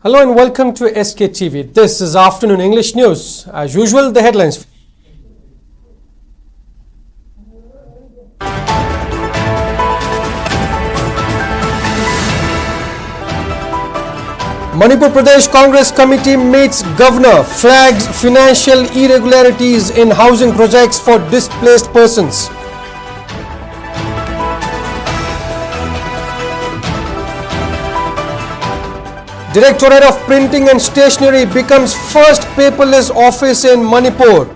Hello and welcome to Sktv'S. This is Afternoon English News. As usual, the headlines. Manipur Pradesh Congress Committee meets Governor, flags financial irregularities in housing projects for displaced persons. Directorate of Printing and Stationery becomes first paperless office in Manipur.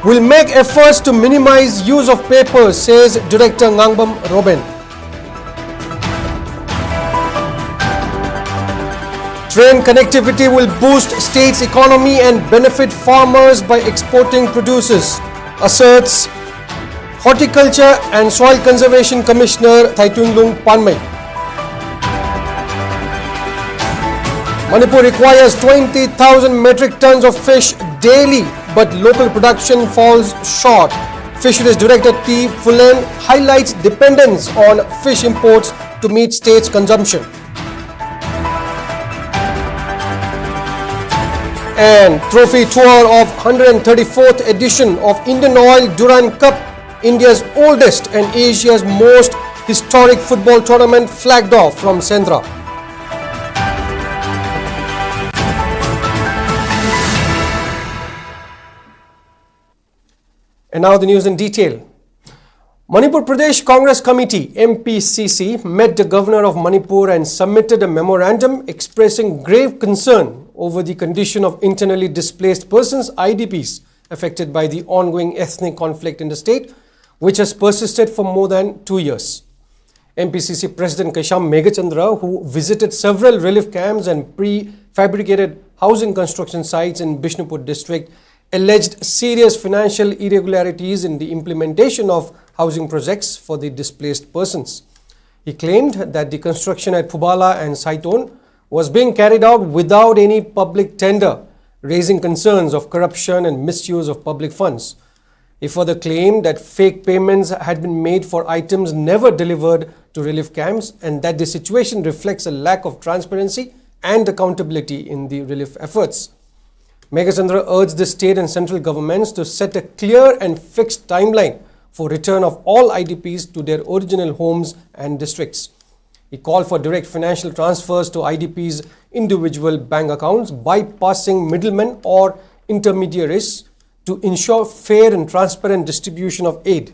Will make efforts to minimize use of paper, says Director Ngangbam Robin. Train connectivity will boost state's economy and benefit farmers by exporting produces, asserts Horticulture and Soil Conservation Commissioner Thaitunglung Panmai. Manipur requires 20,000 metric tons of fish daily, but local production falls short. Fisheries Director T. Fulen highlights dependence on fish imports to meet state's consumption. And trophy tour of 134th edition of Indian Oil Durand Cup, India's oldest and Asia's most historic football tournament, flagged off from Sendra. And now the news in detail. Manipur Pradesh Congress Committee MPCC met the Governor of Manipur and submitted a memorandum expressing grave concern over the condition of internally displaced persons (IDPs) affected by the ongoing ethnic conflict in the state, which has persisted for more than 2 years. MPCC President Kaisham Meghachandra, who visited several relief camps and prefabricated housing construction sites in Bishnupur district, alleged serious financial irregularities in the implementation of housing projects for the displaced persons. He claimed that the construction at Phubala and Saiton was being carried out without any public tender, raising concerns of corruption and misuse of public funds. He further claimed that fake payments had been made for items never delivered to relief camps and that the situation reflects a lack of transparency and accountability in the relief efforts. Meghachandra urged the state and central governments to set a clear and fixed timeline for return of all IDPs to their original homes and districts. He called for direct financial transfers to IDPs' individual bank accounts, bypassing middlemen or intermediaries to ensure fair and transparent distribution of aid.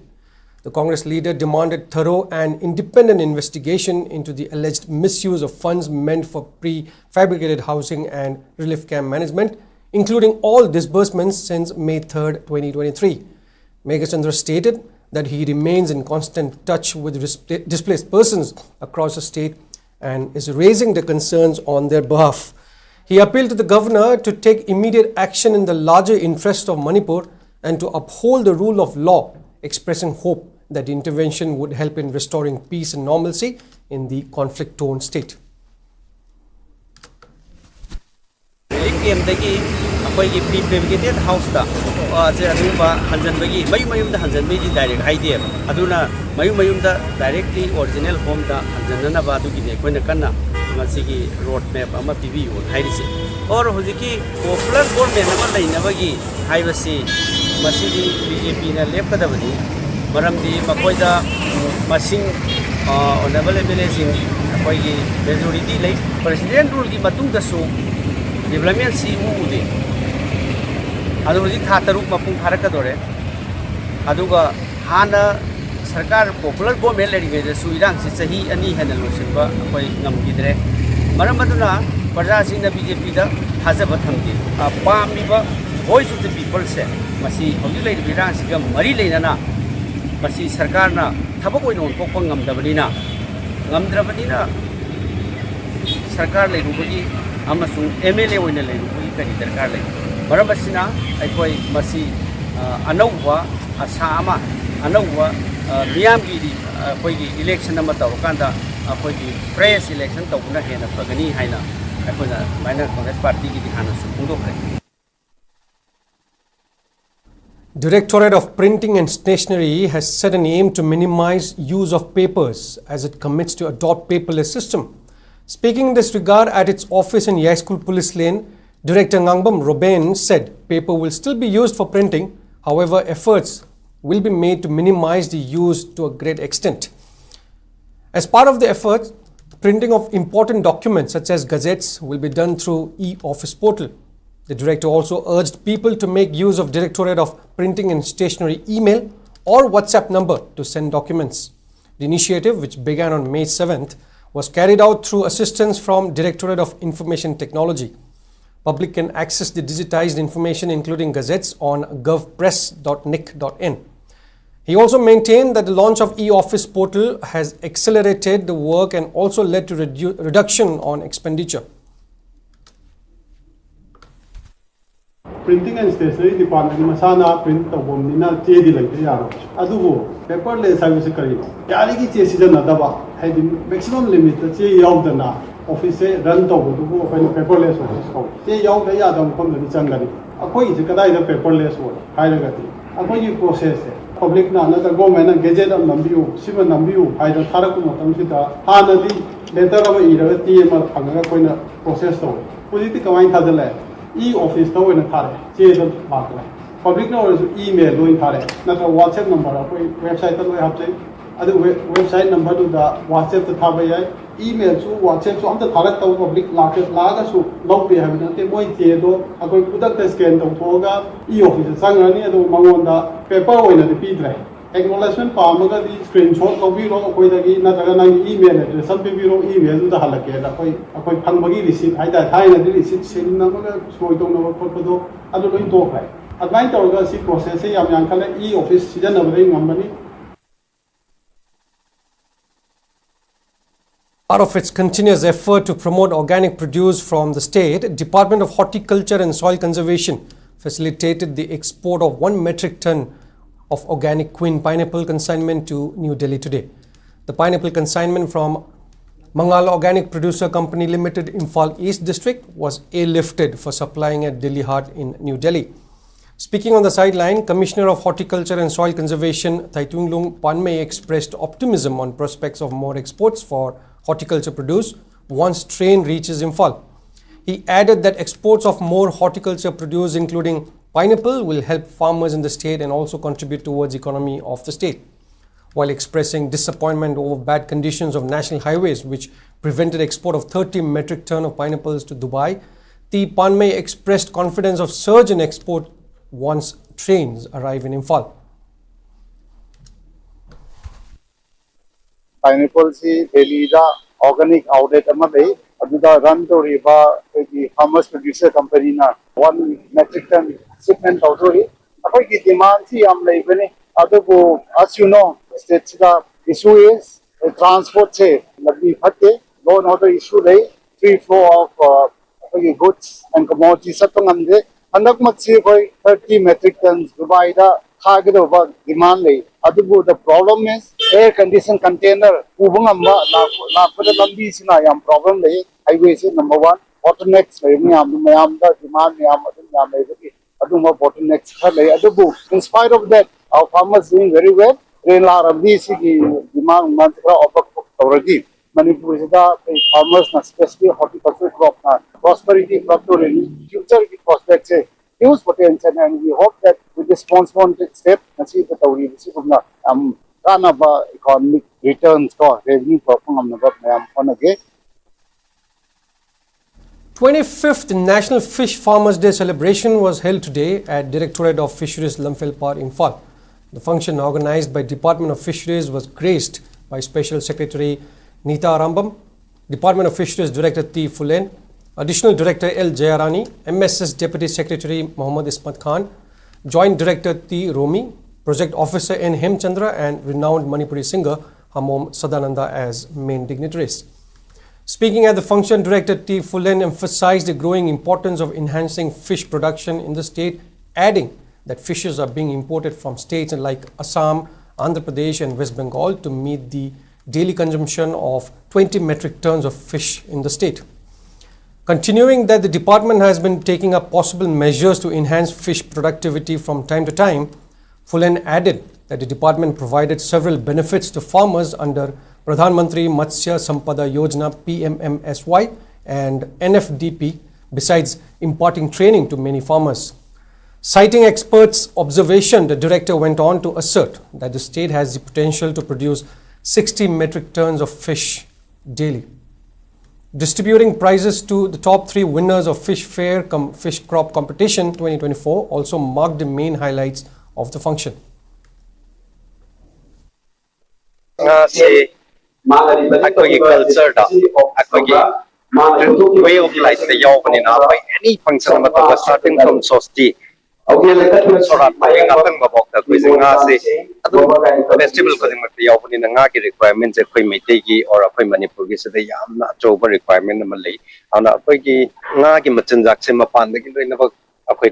The Congress leader demanded thorough and independent investigation into the alleged misuse of funds meant for prefabricated housing and relief camp management, including all disbursements since May 3, 2023. Meghachandra stated that he remains in constant touch with displaced persons across the state and is raising the concerns on their behalf. He appealed to the governor to take immediate action in the larger interest of Manipur and to uphold the rule of law, expressing hope that the intervention would help in restoring peace and normalcy in the conflict-torn state. अखोई prefabricated house हंजनबगी मयूम हंजनबगी direct हाइदे मयूम directly original home हंजनब कन्ना road map पीबीयू और हुजिकी पॉपुलर गवर्नमेंट बीजेपी लेपकदबनी मरमदी मखोइदा मसिंग ऑनरेबल एमएलए अखोई मेजोरिटी ले प्रेसिडेंट रूल की मतुंगदसु डेवलपमेंट सी उदे था तरुक मपुंग फारकदोरे हाना सरकार पॉपुलर गवर्नमेंट लेरिंगेदसु इरांग से चाही अनी हेना लोसिनबा अखोई ngамगिद्रे मरम अदुना प्रजासिंगना बीजेपी दा थाजब थमदे पामीबा वॉइस ऑफ द पीपल से मसी हौजि लेरिबि इरांसिगा मरी लेनाना मसी सरकारना थबक ओइन ओनथोकपा ngамदबनिना ngамद्रबनिना सरकार लेरुबगी अमसुंग एमएलए ओइन लेरुबगी करि दरकार ले मरबसिना अखोई मसी अनौवा आशा अमा अनौवा मियामगी अखोई इलेक्शन अमा तौरकांदा अखोई फ्रेश इलेक्शन तौना हेना फगनी हाइना अखोना माइनर कांग्रेस पार्टी की दिखाना सुंदोखरे. Directorate of Printing and Stationery has set an aim to minimize use of papers as it commits to adopt paperless system. Speaking in this regard at its office in Yaskul Police Lane, Director Ngangbam Robin said paper will still be used for printing. However, efforts will be made to minimize the use to a great extent. As part of the effort, printing of important documents such as gazettes will be done through e-office portal. The director also urged people to make use of Directorate of Printing and Stationery email or WhatsApp number to send documents. The initiative, which began on May 7th, was carried out through assistance from Directorate of Information Technology. Public can access the digitized information including gazettes on govpress.nic.in. He also maintained that the launch of e-office portal has accelerated the work and also led to reduction on expenditure. Printing and Stationery Department masana print tawomnina chedi laite yaro adugo paperless service karino yari ki che season adaba haidi maximum limit che yaudana office run tawdugo kaino paperless office ko che yaud ya dam kom ni changari akoi je kadai da paperless wo hairagati akoi process public na na government gazette am nambiu siba nambiu haida tharaku matam sita hanadi letter am ira ti ma phanga koina process to pujiti kamai thadale e-office to in thare che the bakla public no email doing thare na WhatsApp number apoi website to hapse adu website number to the WhatsApp to thabai email su WhatsApp su amta thara to public laga su log be have te moi che do akoi pudak te scan to thoga e-office sangrani adu mangonda paper oina de pidre acknowledgement pamaga di screenshot ko bi ro koi dagi na taga na email address sab bi ro email du da halake da koi akoi phangbagi receipt ai da thai na di receipt send na maga soi tong na ko do adu loi to khai advance to ga si process e yam yang khala e office season na bari ngambani. Part of its continuous effort to promote organic produce from the state, Department of Horticulture and Soil Conservation facilitated the export of 1 metric ton of organic queen pineapple consignment to New Delhi today. The pineapple consignment from Mangal Organic Producer Company Limited, Imphal East District, was airlifted for supplying at Delhi Hart in New Delhi. Speaking on the sideline, Commissioner of Horticulture and Soil Conservation, Thaitunglung Panmei, expressed optimism on prospects of more exports for horticulture produce once train reaches Imphal. He added that exports of more horticulture produce, including pineapple, will help farmers in the state and also contribute towards the economy of the state. While expressing disappointment over bad conditions of national highways, which prevented export of 30 metric ton of pineapples to Dubai, the Panmei expressed confidence of surge in export once trains arrive in Imphal. Pineapple si Delhi da organic outlet amade aduda run to riba the farmers producer company na 1 metric ton shipment authority apoi ki demand si am leibane adugo as you know state the issue is transport se lagdi phatte loan order issue lei free flow of goods and commodities satangam de andak mat si koi 30 metric tons Dubai da khagdo demand lei adugo the problem is air condition container ubangamba la pada lambi sina yam problem lei highway is number 1 bottlenecks lei mayam da demand yam lei aduma bottlenecks lei adugo in spite of that our farmers doing very well rain la rabdi si demand mantra already Manipur is the farmers na especially horticulture crop na prosperity crop to future prospects huge potential, and we hope that with this responsible step nasi the tawri si kumna kana ba economic returns ko revenue ko pangam na mayam onage. 25th National Fish Farmers Day celebration was held today at Directorate of Fisheries Lamphel Park, Imphal. The function, organized by Department of Fisheries, was graced by Special Secretary Nita Arambam, Department of Fisheries Director T. Fulen, Additional Director L. Jayarani, MSS Deputy Secretary Muhammad Ismat Khan, Joint Director T. Romi, Project Officer N. Hemchandra, and renowned Manipuri singer Hamom Sadananda as main dignitaries. Speaking at the function, Director T. Fulen emphasized the growing importance of enhancing fish production in the state, adding that fishes are being imported from states like Assam, Andhra Pradesh and West Bengal to meet the daily consumption of 20 metric tons of fish in the state. Continuing that the department has been taking up possible measures to enhance fish productivity from time to time, Fulen added that the department provided several benefits to farmers under Pradhan Mantri Matsya Sampada Yojana PMMSY and NFDP, besides imparting training to many farmers. Citing experts' observation, the director went on to assert that the state has the potential to produce 60 metric tons of fish daily. Distributing prizes to the top 3 winners of Fish Fair Fish Crop Competition 2024 also marked the main highlights of the function. Way of life, any function starting from Sosti. Festival requirements or Manipur requirement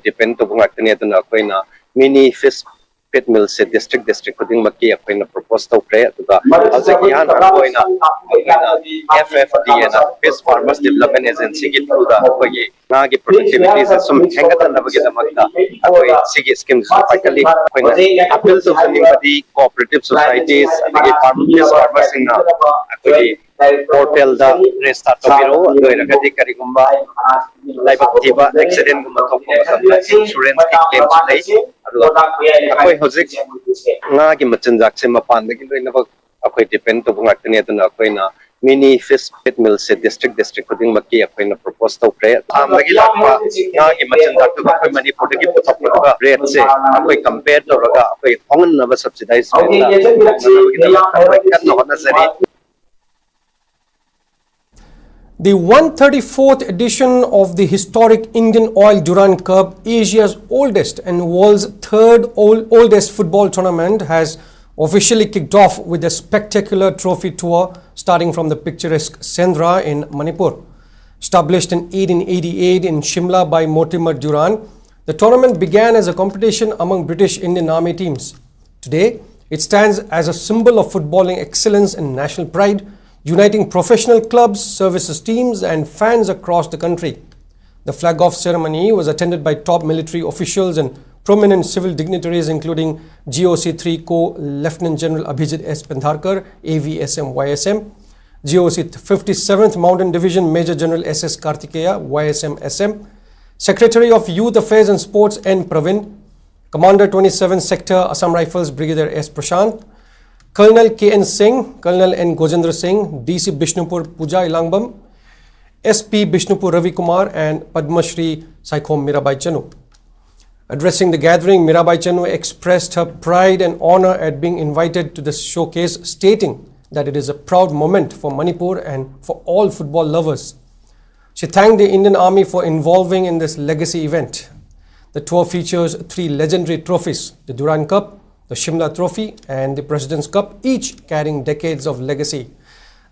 depend mini fish pit mill se district maki proposed to pray to the FFD and Fish Farmers Development Agency through the productivity some schemes appeal to the cooperative societies farmers in portal the restart accident insurance claims depend to mini fish pit mill se district maki proposed to pray Manipur rate se compared to subsidized The 134th edition of the historic Indian Oil Durand Cup, Asia's oldest and world's third oldest football tournament, has officially kicked off with a spectacular trophy tour starting from the picturesque Sendra in Manipur. Established in 1888 in Shimla by Mortimer Durand, the tournament began as a competition among British Indian Army teams. Today, it stands as a symbol of footballing excellence and national pride, uniting professional clubs, services teams and fans across the country. The flag-off ceremony was attended by top military officials and prominent civil dignitaries including GOC-3 Co-Lieutenant General Abhijit S. Pendharkar, AVSM YSM, GOC 57th Mountain Division Major General SS Kartikeya, YSM SM, Secretary of Youth Affairs and Sports N. Pravin, Commander 27th Sector Assam Rifles Brigadier S. Prashant, Colonel K.N. Singh, Colonel N. Gojendra Singh, DC Bishnupur Puja Ilangbam, SP Bishnupur Ravi Kumar and Padma Shri Saikhom Mirabai Chanu. Addressing the gathering, Mirabai Chanu expressed her pride and honor at being invited to this showcase, stating that it is a proud moment for Manipur and for all football lovers. She thanked the Indian Army for involving in this legacy event. The tour features 3 legendary trophies, the Durand Cup, the Shimla Trophy and the President's Cup, each carrying decades of legacy.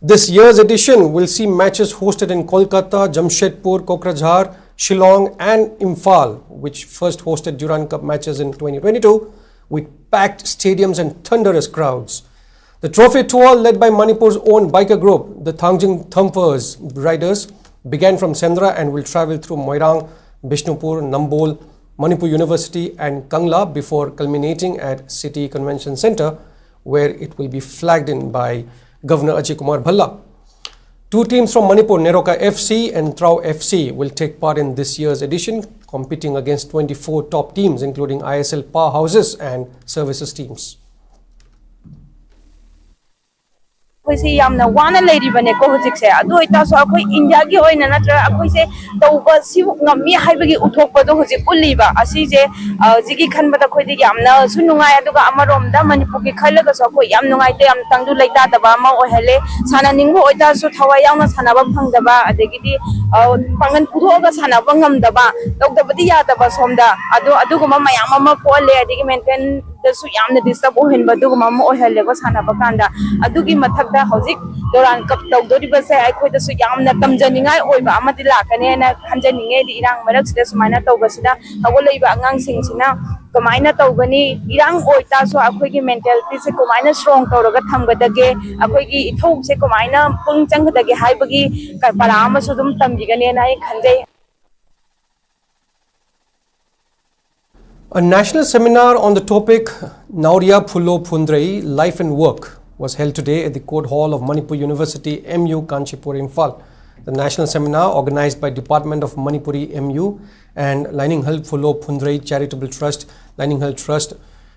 This year's edition will see matches hosted in Kolkata, Jamshedpur, Kokrajhar, Shillong and Imphal, which first hosted Durand Cup matches in 2022 with packed stadiums and thunderous crowds. The trophy tour, led by Manipur's own biker group, the Thangjing Thumpers Riders, began from Sendra and will travel through Moirang, Bishnupur, Nambol, Manipur University and Kangla before culminating at City Convention Centre, where it will be flagged in by Governor Ajay Kumar Bhalla. 2 teams from Manipur, Neroka FC and Trau FC, will take part in this year's edition, competing against 24 top teams including ISL powerhouses and services teams. We yamna wana leiribane ko hojikse adu itaso akoi India gi oina natra akoi se tauba sibu ngami haibagi uthokpa do hojik uliba asije jigi khanbada khoidi yamna sunungai aduga amaromda Manipur gi khailaga so akoi yam nungai te yam tangdu leita daba ma ohele sana ningbo oitaso thawai yauna sanaba phangdaba adegidi pangan pudhoga sanaba ngamdaba tawdabadi yadaba somda aduguma mayam ama pole adigi maintain dasu yamna disturb ohenba duguma ma ohele go sanaba kanda adugi mathakda hojik Durand Cup tawdoriba se aikhoida su yamna tamjaningai oiba amadi lakane na khanjaninge di irang marak sida sumaina tawbasida hagoleiba angang singsina kamaina tawgani irang oita so akhoigi mentality se kamaina strong tawraga thamgadage akhoigi ithou se kamaina pung changdage haibagi parama su dum tambigane na ai khanjai. A national seminar on the topic Nauriya Phulo Phundrei, Life and Work was held today at the Court Hall of Manipur University, MU Kanchipur, Imphal. The national seminar, organized by Department of Manipuri MU and Lininghal Phulo Phundrei Charitable Trust, Lininghal Trust,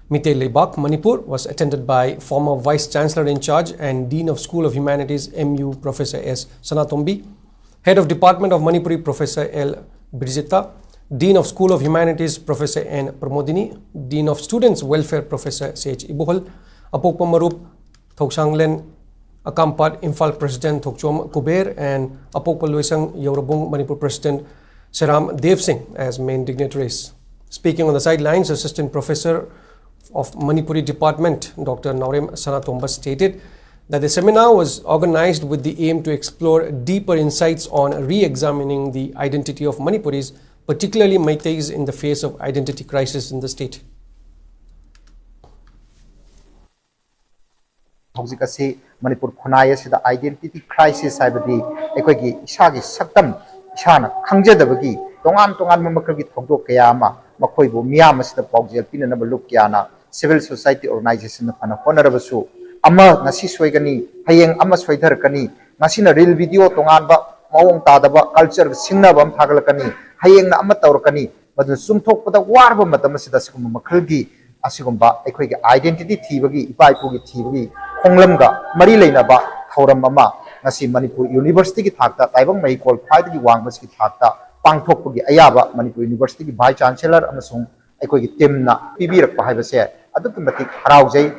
Mite Lebak, Manipur, was attended by former Vice Chancellor in charge and Dean of School of Humanities, MU, Professor S. Sanatombi, Head of Department of Manipuri, Professor L. Brijita, Dean of School of Humanities, Professor N. Pramodini, Dean of Students Welfare, Professor C.H. Ibuhal, Apokpa Marup Thoksanglen Akampat, Imphal President Thokchom Kuber, and Apokpa Luisang Yorobung, Manipur President Seram Dev Singh as main dignitaries. Speaking on the sidelines, Assistant Professor of Manipuri Department, Dr. Naurem Sanatomba, stated that the seminar was organized with the aim to explore deeper insights on re-examining the identity of Manipuris, particularly Meiteis, in the face of identity crisis in the state. Manipur khunai asida identity crisis haibadi ekhoi isagi saktam isana khangjadabagi tongan mamakal gi thogdok kaya ama makhoi bu miyam asida paujel pinanaba luk kyana civil society organization na phana honarabasu ama ngasi soigani hayeng ama soidharkani ngasina real video tongan ba mawong tadaba culture singnaba am thagalakani hayeng na ama tawrakani madu sumthokpada warba matam asida sigum makhalgi asigumba ekhoi gi identity thibagi ipaipu gi thibagi Khonglamga Mari Lainaba Thauram Mama Nasi Manipur University ki thakta taibang mai qualified ki wangbas ki thakta pangthok gi ayaba Manipur University ki Vice Chancellor amasung aikoi ki team na pibirak pa haibase aduk matik haraujai.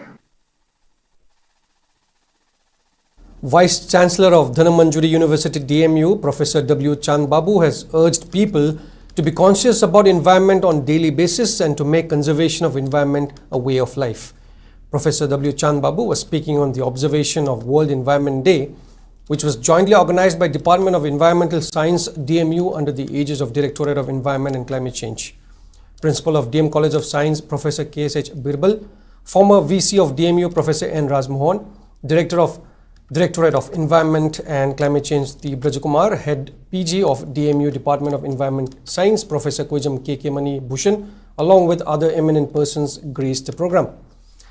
Vice Chancellor of Dhanamanjuri University DMU, Professor W. Chand Babu, has urged people to be conscious about environment on daily basis and to make conservation of environment a way of life. Professor W. Chand Babu was speaking on the observation of World Environment Day, which was jointly organized by Department of Environmental Science, DMU, under the aegis of Directorate of Environment and Climate Change. Principal of DM College of Science, Professor K.S.H. Birbal, former VC of DMU, Professor N. Rajmohan, Directorate of Environment and Climate Change, T. Brajakumar, Head PG of DMU Department of Environment Science, Professor Koijam K.K. Mani Bhushan, along with other eminent persons, graced the program.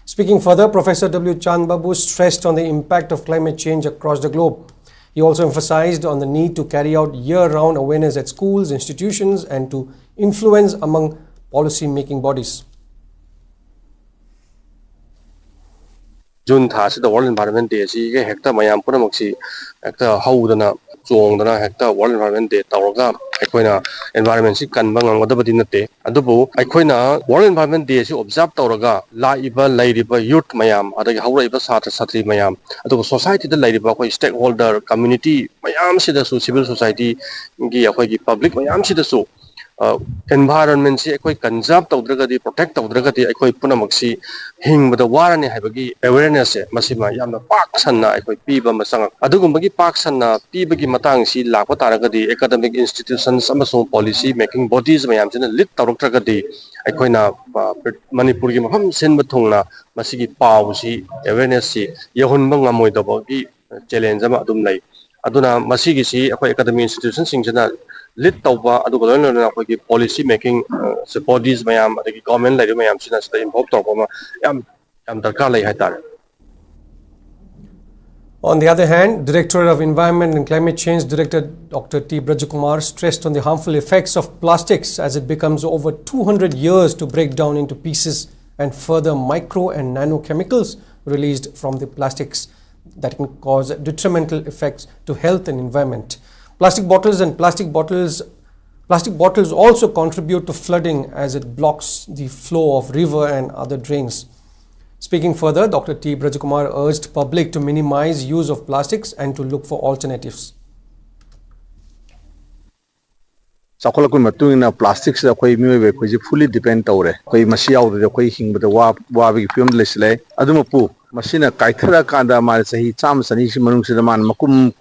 Speaking further, Professor W. Chand Babu stressed on the impact of climate change across the globe. He also emphasized on the need to carry out year-round awareness at schools, institutions, and to influence among policy-making bodies. June thas the World Environment Day si ge hekta mayam pura moksi hekta haudana chongdana hekta World Environment Day tawraga aikoina environment si kanba ngangodabadi nate adubu aikoina World Environment Day si observe tawraga laiba lairiba youth mayam adagi hauraiba satra satri mayam adubu society da lairiba koi stakeholder community mayam sida su civil society gi akoi gi public mayam sida su environment si ekoi conserve tawdragadi protect tawdragadi ekoi punamaksi hingbada warani haibagi awareness masima yamna pak sanna ekoi piba masang adugumbagi pak sanna pibagi matang si lakpa taragadi academic institutions amasung policy making bodies mayam sina lit tawragadi ekoina Manipur gi mafam senba thongna masigi paw si awareness si yahunba ngamoidabagi challenge ama adum lai aduna masigi si ekoi academic institutions singjana lit tawba adu golon na ko ki policy making bodies mayam adagi government lai mayam sina sta involve tawba yam darkar lai haitar. On the other hand, Directorate of Environment and Climate Change Director Dr. T. Brajakumar stressed on the harmful effects of plastics as it becomes over 200 years to break down into pieces, and further micro and nano chemicals released from the plastics that can cause detrimental effects to health and environment. Plastic bottles also contribute to flooding as it blocks the flow of river and other drains. Speaking further, Dr. T. Brajakumar urged public to minimize use of plastics and to look for alternatives. Plastics fully depend Masina Kaithara Kanda Marasahi, Sam Sanishi Manungsidaman, Makum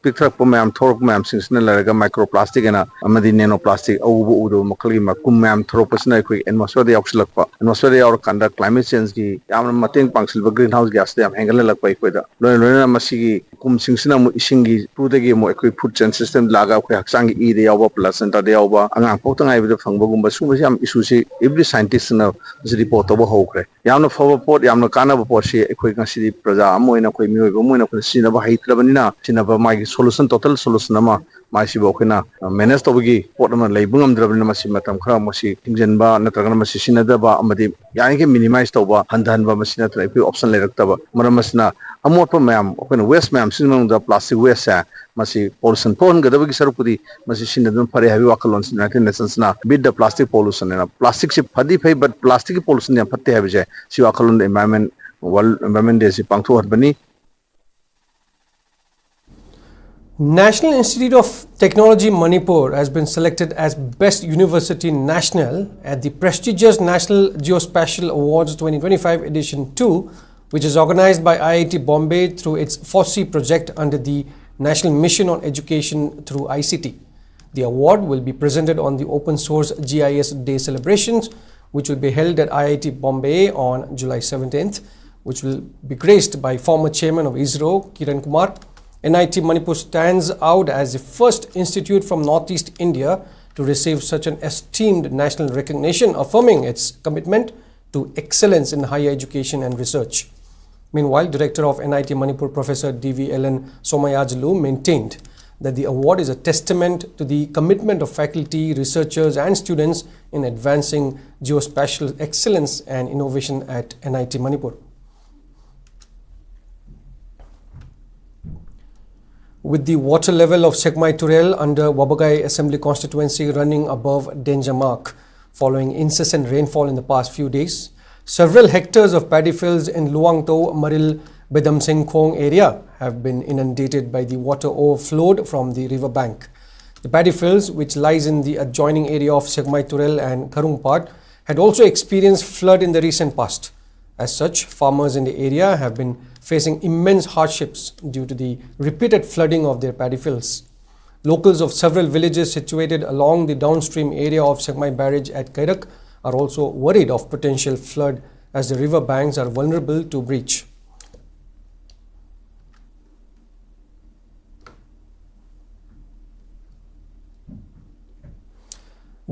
Picture Pumam, Thorpam, Sinsnella, microplastic and Amadi nanoplastic, Udo, Makali, Makumam, Thropasna, and Maswadi Oxlapa, and Maswadi or conduct climate change, Yaman Matin Pangsil, greenhouse gas, they have Hangala Quaqueda, Lona Masigi, Kum Singsina Ishingi, Pudegamo, equipped food chain system, Laga, Sangi, E, the Ova, Placenta, the Ova, and I'm putting I with the Fangogum, but Sumasiam Isusi, every scientist in a report of a Hokre. Yamno forward port, Yamno Kana, ꯃꯁꯤ ꯑꯩꯈꯣꯏ ꯉꯁꯤꯗꯤ ꯄ꯭ꯔꯖꯥ ꯑꯃ ꯑꯣꯏꯅ ꯑꯩꯈꯣꯏ ꯃꯤꯑꯣꯏꯕ ꯑꯃ ꯑꯣꯏꯅ ꯑꯩꯈꯣꯏꯅ ꯁꯤꯖꯤꯟꯅꯕ ꯍꯩꯇ꯭ꯔꯕꯅꯤꯅ ꯁꯤꯖꯤꯟꯅꯕ ꯃꯥꯒꯤ ꯁꯣꯂꯨꯁꯟ ꯇꯣꯇꯦꯜ ꯁꯣꯂꯨꯁꯟ ꯑꯃ ꯃꯥꯏꯁꯤꯕꯨ ꯑꯩꯈꯣꯏꯅ ꯃꯦꯅꯦꯖ ꯇꯧꯕꯒꯤ ꯄꯣꯠ ꯑꯃ ꯂꯩꯕ ꯉꯝꯗ꯭ꯔꯕꯅꯤꯅ ꯃꯁꯤ ꯃꯇꯝ ꯈꯔ ꯃꯁꯤ ꯊꯤꯡꯖꯤꯟꯕ ꯅꯠꯇ꯭ꯔꯒꯅ ꯃꯁꯤ ꯁꯤꯖꯤꯟꯅꯗꯕ ꯑꯃꯗꯤ ꯌꯥꯔꯤꯈꯩ ꯃꯤꯅꯤꯃꯥꯏꯁ ꯇꯧꯕ ꯍꯟꯊꯍꯟꯕ ꯃꯁꯤ ꯅꯠꯇ꯭ꯔꯒ ꯑꯩꯈꯣꯏ ꯑꯣꯞꯁꯟ ꯂꯩꯔꯛꯇꯕ ꯃꯔꯝ ꯑꯁꯤꯅ ꯑꯃꯣꯠꯄ ꯃꯌꯥꯝ ꯑꯩꯈꯣꯏꯅ ꯋꯦꯁ ꯃꯌꯥꯝ ꯁꯤꯖꯤꯟꯅꯕ ꯃꯅꯨꯡꯗ ꯄ꯭ꯂꯥꯁꯇꯤꯛ ꯋꯦꯁꯁꯦ ꯃꯁꯤ ꯄꯣꯂꯨꯁꯟ ꯊꯣꯛꯍꯟꯒꯗꯕꯒꯤ ꯁꯔꯨꯛꯄꯨꯗꯤ ꯃꯁꯤ ꯁꯤꯖꯤꯟꯅꯗꯨꯅ ꯐꯔꯦ ꯍꯥꯏꯕꯒꯤ ꯋꯥꯈꯜꯂꯣꯟꯁꯤ ꯌꯨꯅꯥꯏꯇꯦꯗ ꯅꯦꯁꯟꯁꯅ ꯕꯤꯠ ꯗ ꯄ꯭ꯂꯥꯁꯇꯤꯛ ꯄꯣꯂꯨꯁꯟ ꯑꯅ ꯄ꯭ꯂꯥꯁꯇꯤꯛꯁꯤ ꯐꯗꯤ ꯐꯩ ꯕꯠ ꯄ꯭ꯂꯥꯁꯇꯤꯛꯀꯤ ꯄꯣꯂꯨꯁꯟ ꯌꯥꯝ ꯐꯠꯇꯦ ꯍꯥꯏꯕꯁꯦ ꯁꯤ ꯋꯥꯈꯜꯂꯣꯟꯗ ꯋꯥꯔꯜ ꯏꯟꯚꯥꯏꯔꯟꯃꯦꯟ ꯗꯦꯁꯤ ꯄꯥꯡꯊꯣꯛꯍꯟꯕꯅꯤ. National Institute of Technology Manipur has been selected as Best University National at the prestigious National Geospatial Awards 2025 Edition 2, which is organized by IIT Bombay through its FOSSI project under the National Mission on Education through ICT. The award will be presented on the Open Source GIS Day celebrations, which will be held at IIT Bombay on July 17th, which will be graced by former chairman of ISRO, Kiran Kumar. NIT Manipur stands out as the first institute from Northeast India to receive such an esteemed national recognition, affirming its commitment to excellence in higher education and research. Meanwhile, Director of NIT Manipur Professor DVLN Somayajlu maintained that the award is a testament to the commitment of faculty, researchers and students in advancing geospatial excellence and innovation at NIT Manipur. With the water level of Sekmai Turel under Wabagai Assembly constituency running above danger mark following incessant rainfall in the past few days, several hectares of paddy fields in Luangto, Maril, Bedamsingkhong area have been inundated by the water overflowed from the river bank. The paddy fields, which lies in the adjoining area of Sekmai Turel and Karungpad, had also experienced flood in the recent past. As such, farmers in the area have been facing immense hardships due to the repeated flooding of their paddy fields. Locals of several villages situated along the downstream area of Sekmai Barrage at Kairak are also worried of potential flood as the river banks are vulnerable to breach.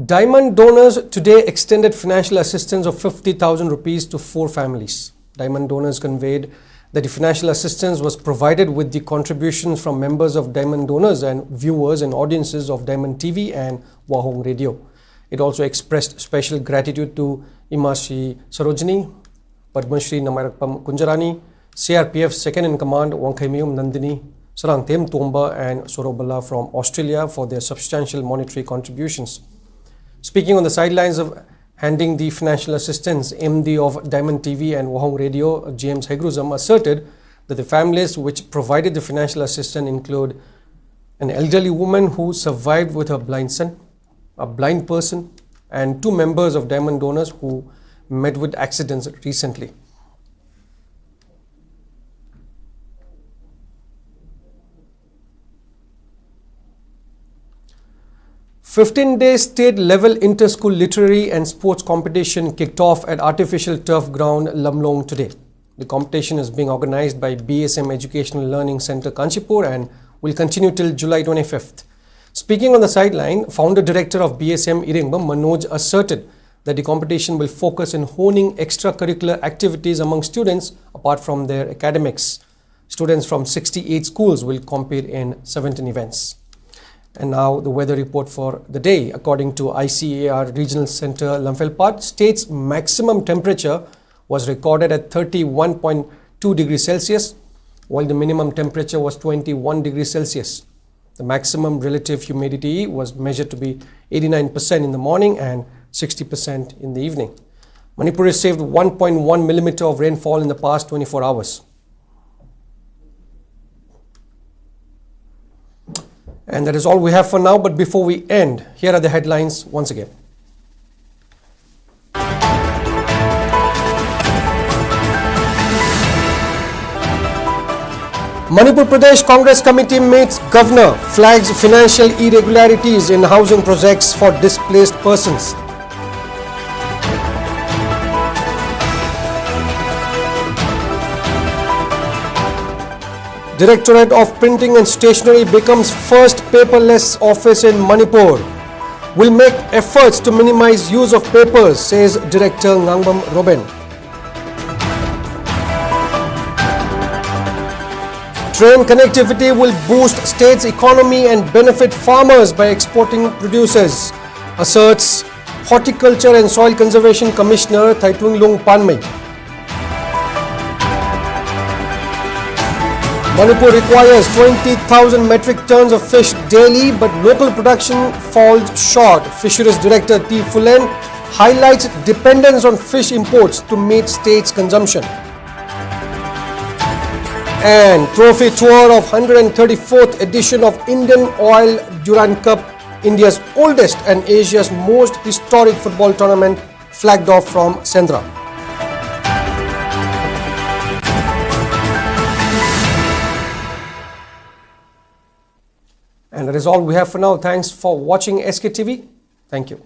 Diamond donors today extended financial assistance of 50,000 rupees to 4 families. Diamond donors conveyed that the financial assistance was provided with the contributions from members of Diamond donors and viewers and audiences of Diamond TV and Wahong Radio. It also expressed special gratitude to Imashi Sarojini, Padmashri Namarakpam Kunjarani, CRPF Second in Command Wangkhaimiyum Nandini, Sarangtem Tomba and Sorobala from Australia for their substantial monetary contributions. Speaking on the sidelines of handing the financial assistance, MD of Diamond TV and Wahong Radio, James Hegruzam, asserted that the families which provided the financial assistance include an elderly woman who survived with her blind son, a blind person, and 2 members of Diamond donors who met with accidents recently. A 15-day state-level inter-school literary and sports competition kicked off at artificial turf ground Lamlong today. The competition is being organized by BSM Educational Learning Center Kanchipur and will continue till July 25th. Speaking on the sideline, founder-director of BSM Iringbam Manoj asserted that the competition will focus on honing extracurricular activities among students apart from their academics. Students from 68 schools will compete in 17 events. And now the weather report for the day. According to ICAR Regional Center Lamfelpat, state's maximum temperature was recorded at 31.2 degrees Celsius, while the minimum temperature was 21 degrees Celsius. The maximum relative humidity was measured to be 89% in the morning and 60% in the evening. Manipur received 1.1 millimeter of rainfall in the past 24 hours. And that is all we have for now. But before we end, here are the headlines once again. Manipur Pradesh Congress Committee meets Governor, flags financial irregularities in housing projects for displaced persons. Directorate of Printing and Stationery becomes first paperless office in Manipur. Will make efforts to minimize use of papers, says Director Ngangbam Robin. Train connectivity will boost state's economy and benefit farmers by exporting producers, asserts Horticulture and Soil Conservation Commissioner Thaitunglung Panmei. Manipur requires 20,000 metric tons of fish daily, but local production falls short. Fisheries Director T. Fulen highlights dependence on fish imports to meet state's consumption. And trophy tour of 134th edition of Indian Oil Durand Cup, India's oldest and Asia's most historic football tournament, flagged off from Sendra. And that is all we have for now. Thanks for watching SK TV. Thank you.